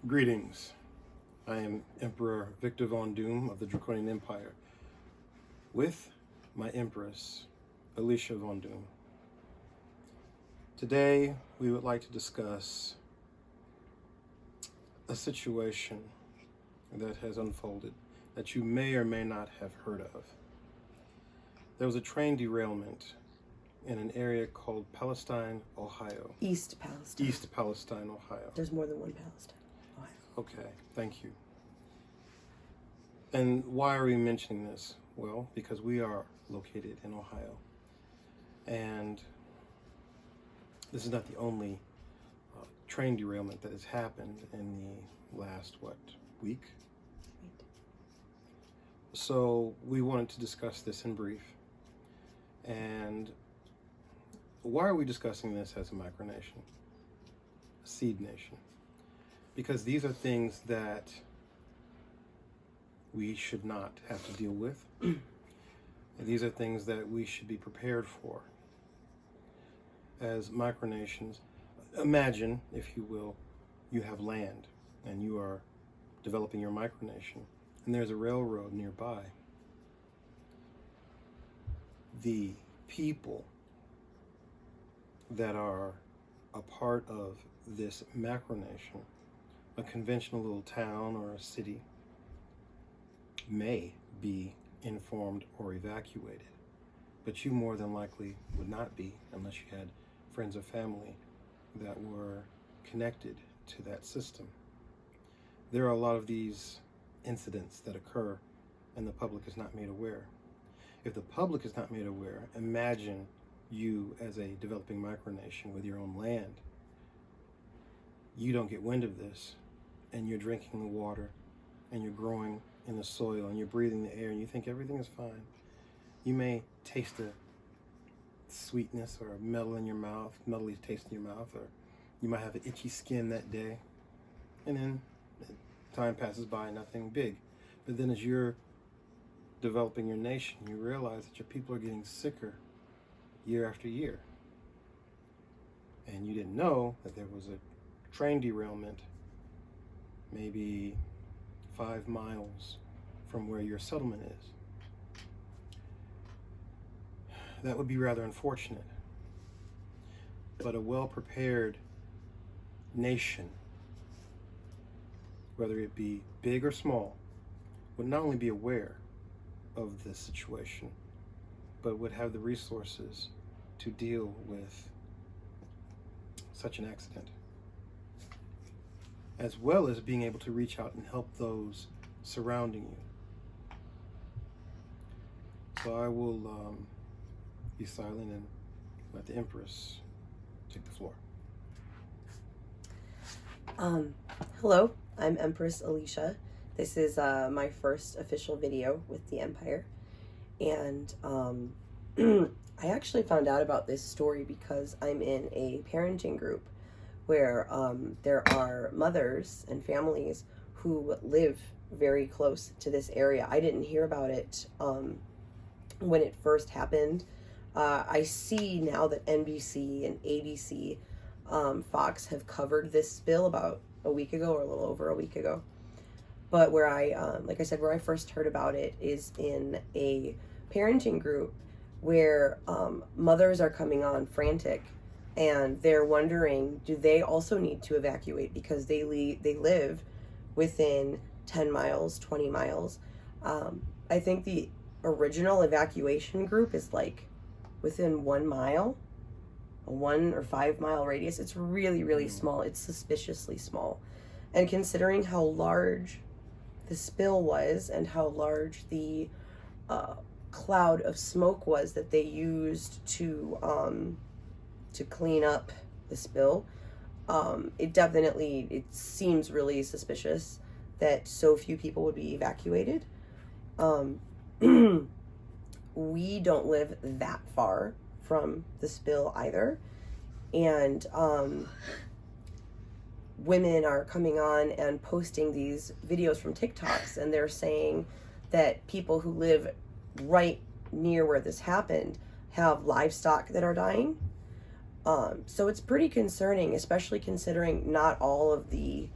Greetings. I am Emperor Victor von Doom of the Draconian Empire with my Empress Alecia von Doom. Today we would like to discuss a situation that has unfolded that you may or may not have heard of. There was a train derailment in an area called Palestine, Ohio. East Palestine. East Palestine, Ohio. There's more than one Palestine, Ohio. Okay, thank you. And why are we mentioning this? Well, because we are located in Ohio. And this is not the only train derailment that has happened in the last, week? Right. So we wanted to discuss this in brief. And why are we discussing this as a micronation, a seed nation? Because these are things that we should not have to deal with. These are things that we should be prepared for. As micronations, imagine, if you will, you have land and you are developing your micronation and there's a railroad nearby. The people that are a part of this macronation, a conventional little town or a city, may be informed or evacuated, but you more than likely would not be unless you had friends or family that were connected to that system. There are a lot of these incidents that occur and the public is not made aware. If the public is not made aware, imagine you as a developing micronation with your own land. You don't get wind of this and you're drinking the water and you're growing in the soil and you're breathing the air and you think everything is fine. You may taste a sweetness or a metal in your mouth, metally taste in your mouth, or you might have an itchy skin that day, and then time passes by, nothing big. But then as you're developing your nation, you realize that your people are getting sicker year after year. And you didn't know that there was a train derailment maybe 5 miles from where your settlement is. That would be rather unfortunate. But a well-prepared nation, whether it be big or small, would not only be aware of this situation, but would have the resources to deal with such an accident, as well as being able to reach out and help those surrounding you. So I will be silent and let the Empress take the floor. Hello, I'm Empress Alecia. This is my first official video with the Empire. And I actually found out about this story because I'm in a parenting group where there are mothers and families who live very close to this area. I didn't hear about it when it first happened. I see now that NBC and ABC, Fox have covered this spill about a week ago or a little over a week ago. But where like I said, where I first heard about it is in a parenting group where mothers are coming on frantic and they're wondering, do they also need to evacuate because they live within 10 miles, 20 miles. I think the original evacuation group is like within 1 mile, a 1 or 5 mile radius. It's really, really small. It's suspiciously small. And considering how large the spill was and how large the cloud of smoke was that they used to clean up the spill, it seems really suspicious that so few people would be evacuated. We don't live that far from the spill either, and women are coming on and posting these videos from TikToks, and they're saying that people who live right near where this happened have livestock that are dying. So it's pretty concerning, especially considering not all of the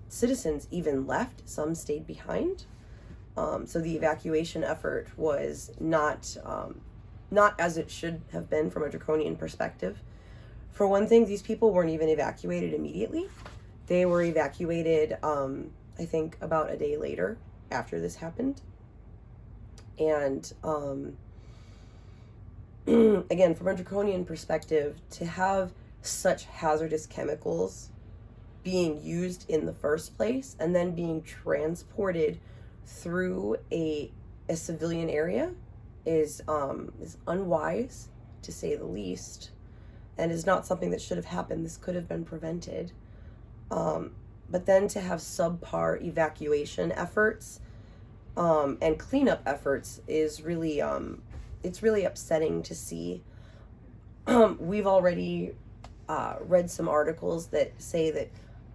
citizens even left. Some stayed behind. So the evacuation effort was not as it should have been from a draconian perspective. For one thing, these people weren't even evacuated immediately. They were evacuated, I think, about a day later after this happened. And again, from a draconian perspective, to have such hazardous chemicals being used in the first place and then being transported through a civilian area is unwise, to say the least, and is not something that should have happened. This could have been prevented. But then to have subpar evacuation efforts and cleanup efforts is really it's really upsetting to see. We've already read some articles that say that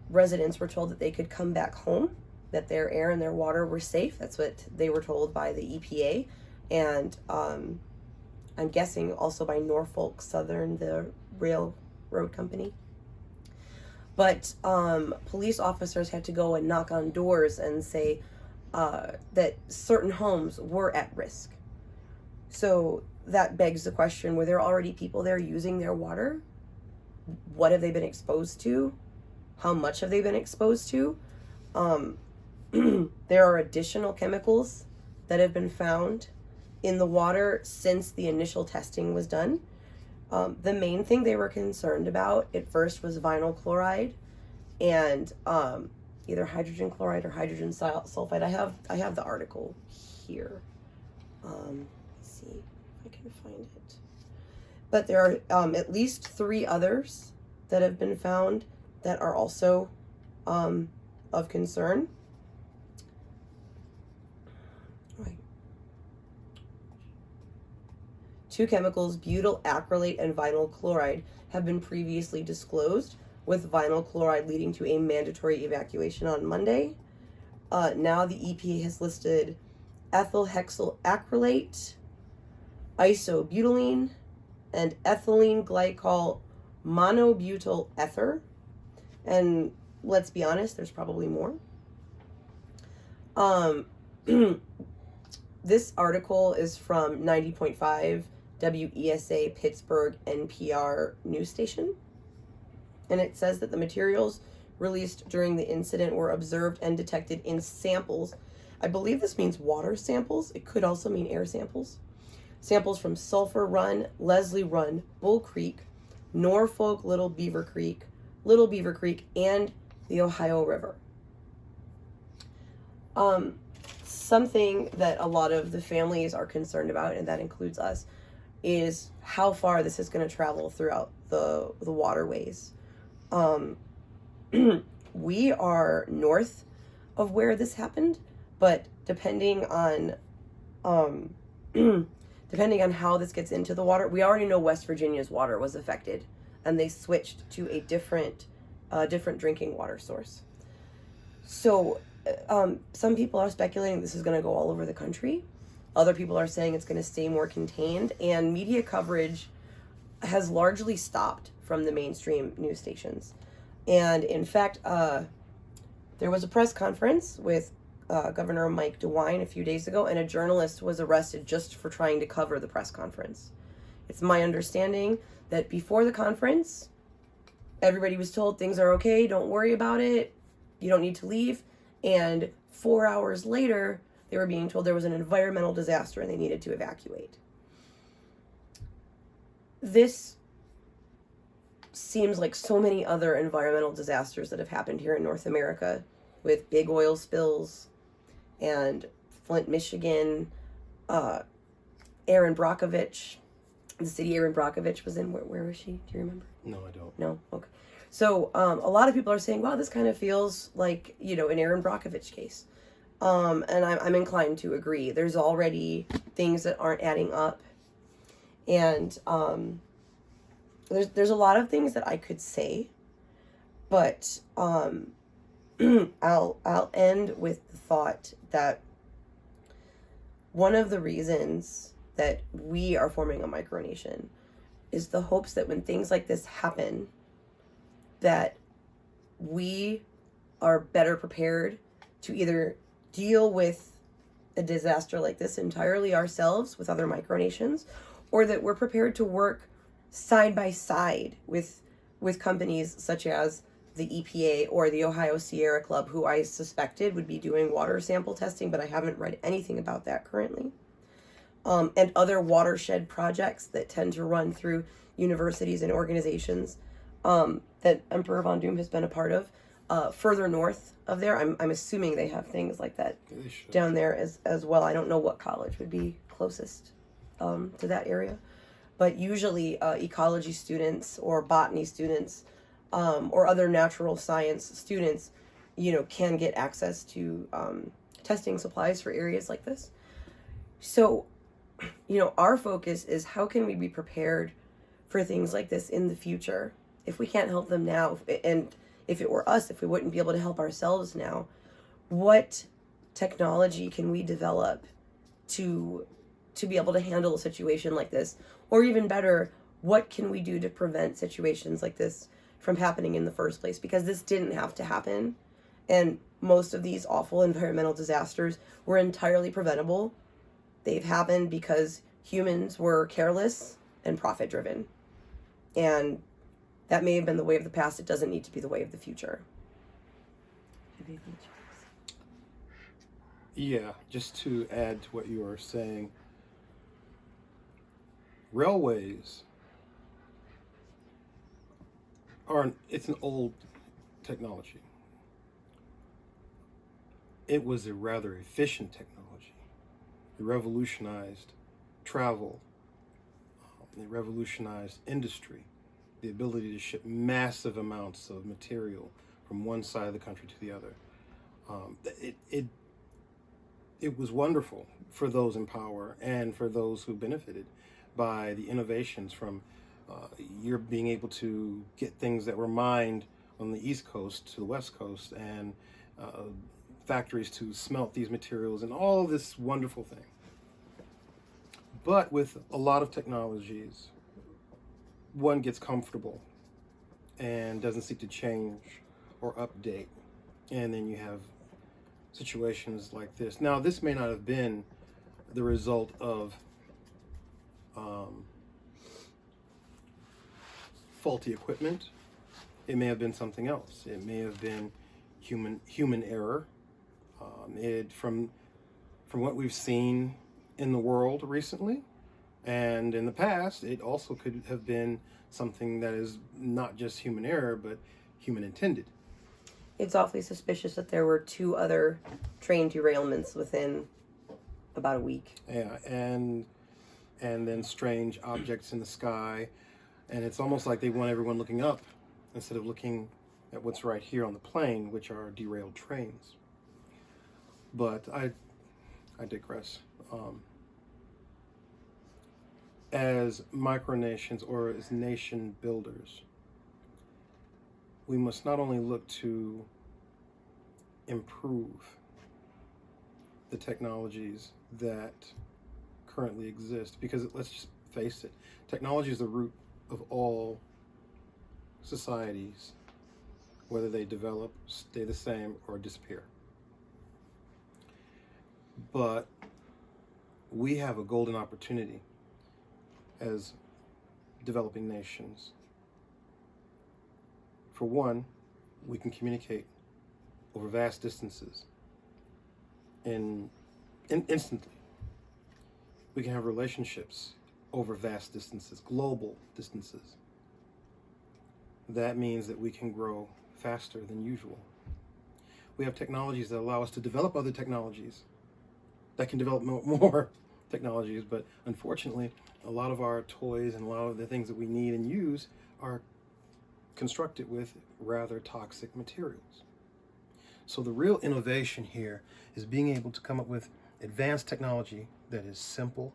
residents were told that they could come back home, that their air and their water were safe. That's what they were told by the EPA, and I'm guessing also by Norfolk Southern, the railroad company. But police officers had to go and knock on doors and say that certain homes were at risk. So that begs the question, were there already people there using their water? What have they been exposed to? How much have they been exposed to? There are additional chemicals that have been found in the water since the initial testing was done. The main thing they were concerned about at first was vinyl chloride and either hydrogen chloride or hydrogen sulfide. I have the article here. Let's see if I can find it. But there are at least 3 others that have been found that are also of concern. Right. 2 chemicals, butyl acrylate and vinyl chloride, have been previously disclosed, with vinyl chloride leading to a mandatory evacuation on Monday. Now the EPA has listed ethyl hexyl acrylate, isobutylene, and ethylene glycol monobutyl ether. And let's be honest, there's probably more. This article is from 90.5 WESA Pittsburgh NPR news station. And it says that the materials released during the incident were observed and detected in samples. I believe this means water samples. It could also mean air samples. Samples from Sulphur Run, Leslie Run, Bull Creek, Norfolk, Little Beaver Creek, and the Ohio River. Something that a lot of the families are concerned about, and that includes us, is how far this is going to travel throughout the waterways. We are north of where this happened, but depending on how this gets into the water, we already know West Virginia's water was affected, and they switched to a different drinking water source. So some people are speculating this is going to go all over the country. Other people are saying it's going to stay more contained, and media coverage has largely stopped from the mainstream news stations. And in fact, there was a press conference with Governor Mike DeWine a few days ago, and a journalist was arrested just for trying to cover the press conference. It's my understanding that before the conference, everybody was told things are okay, don't worry about it, you don't need to leave. And 4 hours later, they were being told there was an environmental disaster and they needed to evacuate. This seems like so many other environmental disasters that have happened here in North America, with big oil spills and Flint, Michigan, Erin Brockovich, the city Erin Brockovich was in. Where was she? Do you remember? No, I don't. No? Okay. So a lot of people are saying, wow, this kind of feels like, an Erin Brockovich case. And I'm inclined to agree. There's already things that aren't adding up. And there's a lot of things that I could say, but I'll end with the thought that one of the reasons that we are forming a micronation is the hopes that when things like this happen, that we are better prepared to either deal with a disaster like this entirely ourselves with other micronations, or that we're prepared to work side by side with companies such as the EPA or the Ohio Sierra Club, who I suspected would be doing water sample testing, but I haven't read anything about that currently. And other watershed projects that tend to run through universities and organizations that Emperor Von Doom has been a part of. Further north of there, I'm assuming they have things like that down there as well. I don't know what college would be closest to that area, but usually ecology students or botany students or other natural science students, can get access to testing supplies for areas like this. So, our focus is how can we be prepared for things like this in the future? If we can't help them now, and if it were us, if we wouldn't be able to help ourselves now, what technology can we develop to be able to handle a situation like this? Or even better, what can we do to prevent situations like this from happening in the first place? Because this didn't have to happen, and most of these awful environmental disasters were entirely preventable. They've happened because humans were careless and profit driven. And that may have been the way of the past. It doesn't need to be the way of the future. Yeah, just to add to what you were saying, railways it's an old technology. It was a rather efficient technology. It revolutionized travel. It revolutionized industry. The ability to ship massive amounts of material from one side of the country to the other. It was wonderful for those in power and for those who benefited by the innovations from you're being able to get things that were mined on the East Coast to the West Coast, and factories to smelt these materials and all this wonderful thing. But with a lot of technologies, one gets comfortable and doesn't seek to change or update. And then you have situations like this. Now, this may not have been the result of faulty equipment. It may have been something else. It may have been human error. From what we've seen in the world recently and in the past, it also could have been something that is not just human error, but human intended. It's awfully suspicious that there were 2 other train derailments within about a week. Yeah, and then strange objects in the sky, and it's almost like they want everyone looking up instead of looking at what's right here on the plain, which are derailed trains. But I digress. As micronations or as nation builders, we must not only look to improve the technologies that currently exist, because let's just face it, technology is the root of all societies, whether they develop, stay the same, or disappear. But we have a golden opportunity as developing nations. For one, we can communicate over vast distances instantly. We can have relationships over vast distances, global distances. That means that we can grow faster than usual. We have technologies that allow us to develop other technologies that can develop more technologies, but unfortunately, a lot of our toys and a lot of the things that we need and use are constructed with rather toxic materials. So the real innovation here is being able to come up with advanced technology that is simple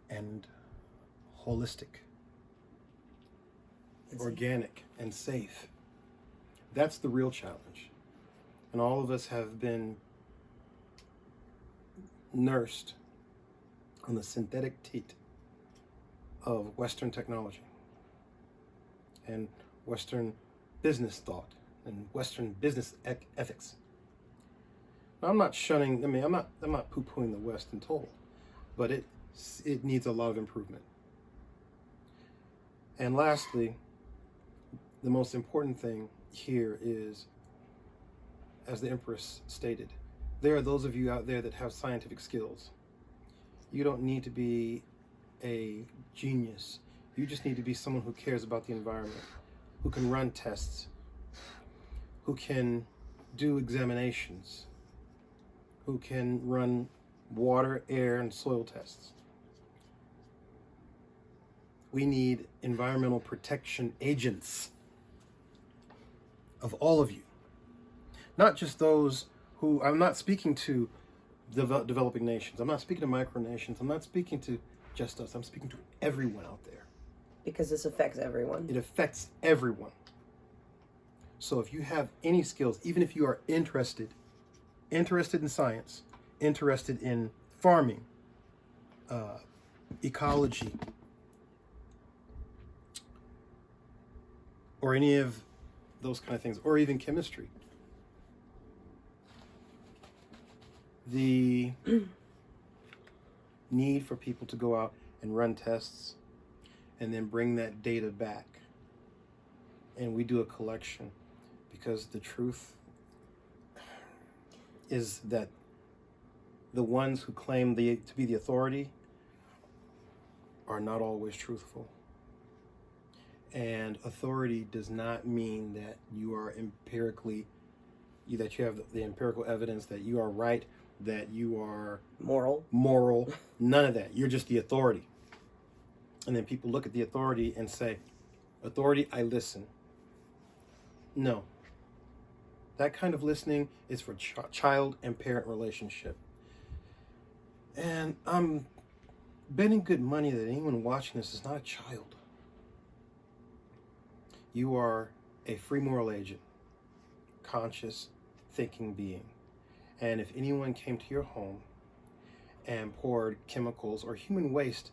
and holistic, organic and safe. That's the real challenge. And all of us have been nursed on the synthetic teat of Western technology and Western business thought and Western business ethics. Now, I'm not shunning. I'm not poo-pooing the West in total, but it needs a lot of improvement. And lastly, the most important thing here is, as the Empress stated, there are those of you out there that have scientific skills. You don't need to be a genius. You just need to be someone who cares about the environment, who can run tests, who can do examinations, who can run water, air, and soil tests. We need environmental protection agents of all of you. Not just those who, I'm not speaking to developing nations. I'm not speaking to micronations. I'm not speaking to just us. I'm speaking to everyone out there. Because this affects everyone. It affects everyone. So if you have any skills, even if you are interested in science, interested in farming, ecology, or any of those kind of things, or even chemistry, the need for people to go out and run tests and then bring that data back, and we do a collection, because the truth is that the ones who claim to be the authority are not always truthful. And authority does not mean that you are that you have the empirical evidence that you are right, that you are Moral. None of that. You're just the authority. And then people look at the authority and say, authority, I listen. No. That kind of listening is for child and parent relationship. And I'm betting good money that anyone watching this is not a child. You are a free moral agent, conscious, thinking being. And if anyone came to your home and poured chemicals or human waste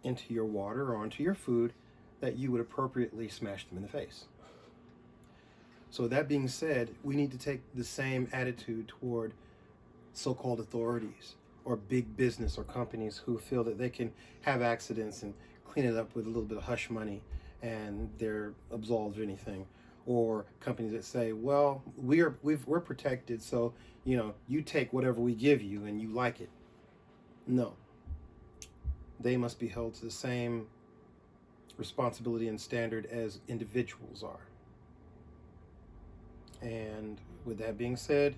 into your water or into your food, that you would appropriately smash them in the face. So that being said, we need to take the same attitude toward so-called authorities or big business or companies who feel that they can have accidents and clean it up with a little bit of hush money and they're absolved of anything. Or companies that say, well, we're protected, so you take whatever we give you and you like it. No. They must be held to the same responsibility and standard as individuals are. And with that being said,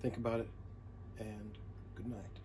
think about it, and good night.